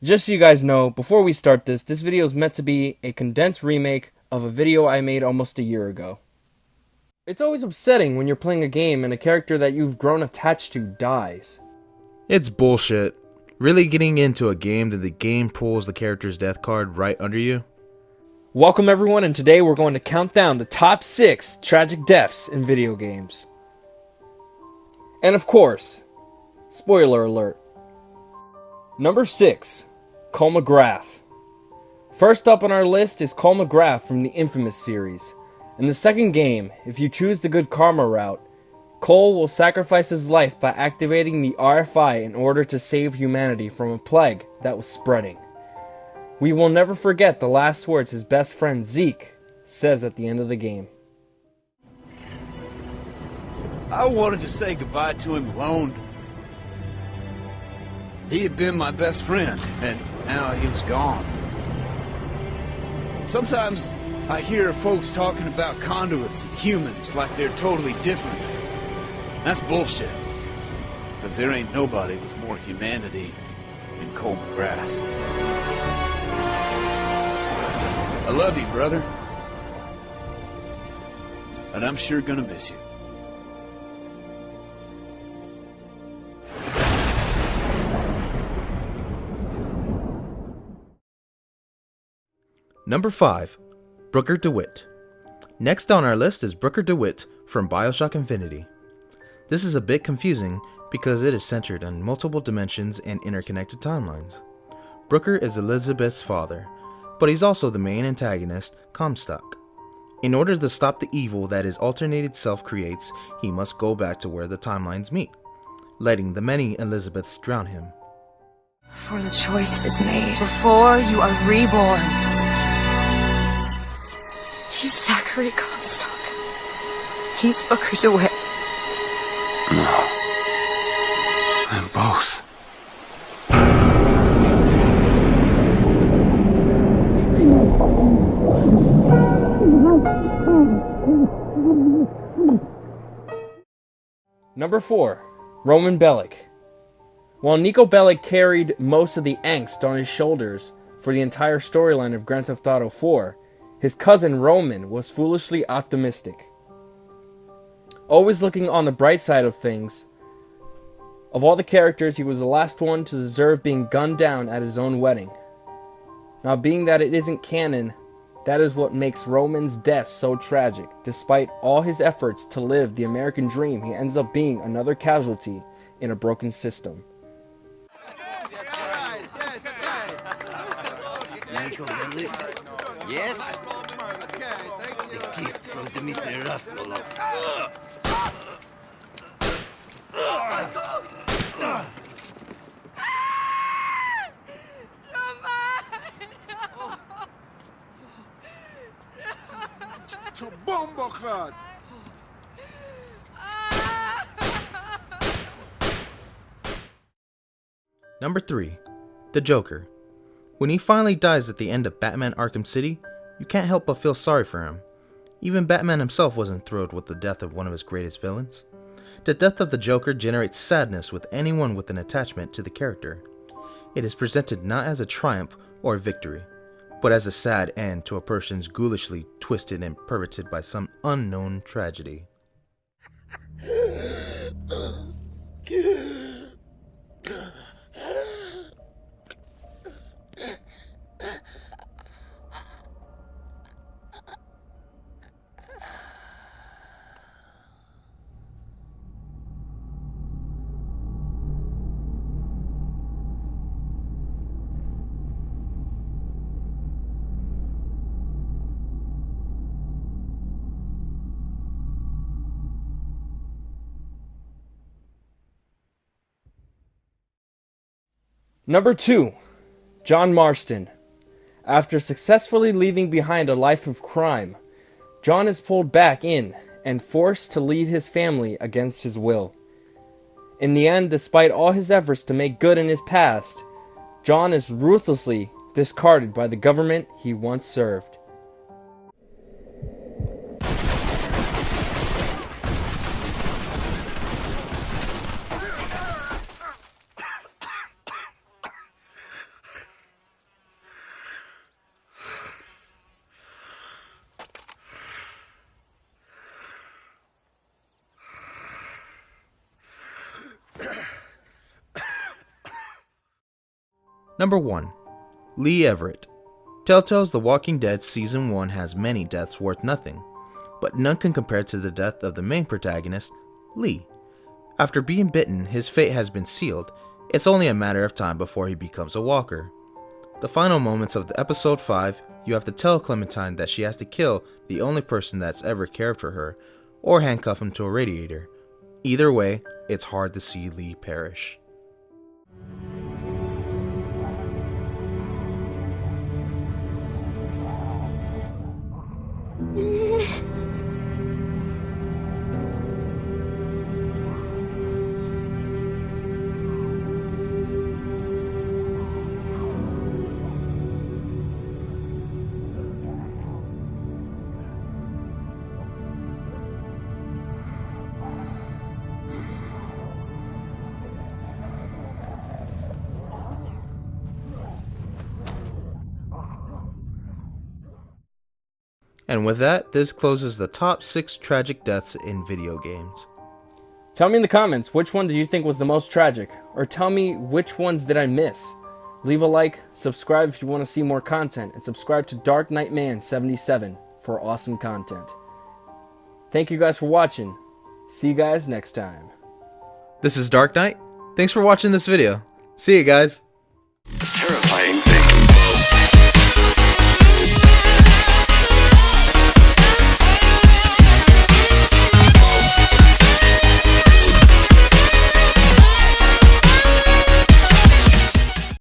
Just so you guys know, before we start this video is meant to be a condensed remake of a video I made almost a year ago. It's always upsetting when you're playing a game and a character that you've grown attached to dies. It's bullshit. Really getting into a game that the game pulls the character's death card right under you? Welcome everyone, and today we're going to count down the top 6 tragic deaths in video games. And of course, spoiler alert. Number 6, Cole McGrath. First up on our list is Cole McGrath from the Infamous series. In the second game, if you choose the good karma route, Cole will sacrifice his life by activating the RFI in order to save humanity from a plague that was spreading. We will never forget the last words his best friend Zeke says at the end of the game. I wanted to say goodbye to him alone. He had been my best friend, and now he was gone. Sometimes I hear folks talking about conduits and humans like they're totally different. That's bullshit. Because there ain't nobody with more humanity than Cole McGrath. I love you, brother. And I'm sure gonna miss you. Number 5, Brooker DeWitt. Next on our list is Brooker DeWitt from BioShock Infinity. This is a bit confusing because it is centered on multiple dimensions and interconnected timelines. Brooker is Elizabeth's father, but he's also the main antagonist, Comstock. In order to stop the evil that his alternated self creates, he must go back to where the timelines meet, letting the many Elizabeths drown him. Before the choice is made, before you are reborn, he's Zachary Comstock. He's Booker DeWitt. No. I'm both. Number 4, Roman Bellic. While Nico Bellic carried most of the angst on his shoulders for the entire storyline of Grand Theft Auto 4, his cousin Roman was foolishly optimistic. Always looking on the bright side of things, of all the characters, he was the last one to deserve being gunned down at his own wedding. Now, being that it isn't canon, that is what makes Roman's death so tragic. Despite all his efforts to live the American dream, he ends up being another casualty in a broken system. Nico Bellic? Yes? A gift from Dmitry Raskolov. Number 3, the Joker. When he finally dies at the end of Batman Arkham City, you can't help but feel sorry for him. Even Batman himself wasn't thrilled with the death of one of his greatest villains. The death of the Joker generates sadness with anyone with an attachment to the character. It is presented not as a triumph or victory, but as a sad end to a person's ghoulishly twisted and perverted by some unknown tragedy. Number 2, John Marston. After successfully leaving behind a life of crime, John is pulled back in and forced to leave his family against his will. In the end, despite all his efforts to make good in his past, John is ruthlessly discarded by the government he once served. Number 1. Lee Everett. Telltale's The Walking Dead Season 1 has many deaths worth nothing, but none can compare to the death of the main protagonist, Lee. After being bitten, his fate has been sealed. It's only a matter of time before he becomes a walker. The final moments of the episode 5, you have to tell Clementine that she has to kill the only person that's ever cared for her, or handcuff him to a radiator. Either way, it's hard to see Lee perish. And with that, this closes the top 6 tragic deaths in video games. Tell me in the comments, which one do you think was the most tragic? Or tell me which ones did I miss? Leave a like, subscribe if you want to see more content, and subscribe to Darknightman77 for awesome content. Thank you guys for watching. See you guys next time. This is Dark Knight. Thanks for watching this video. See you guys.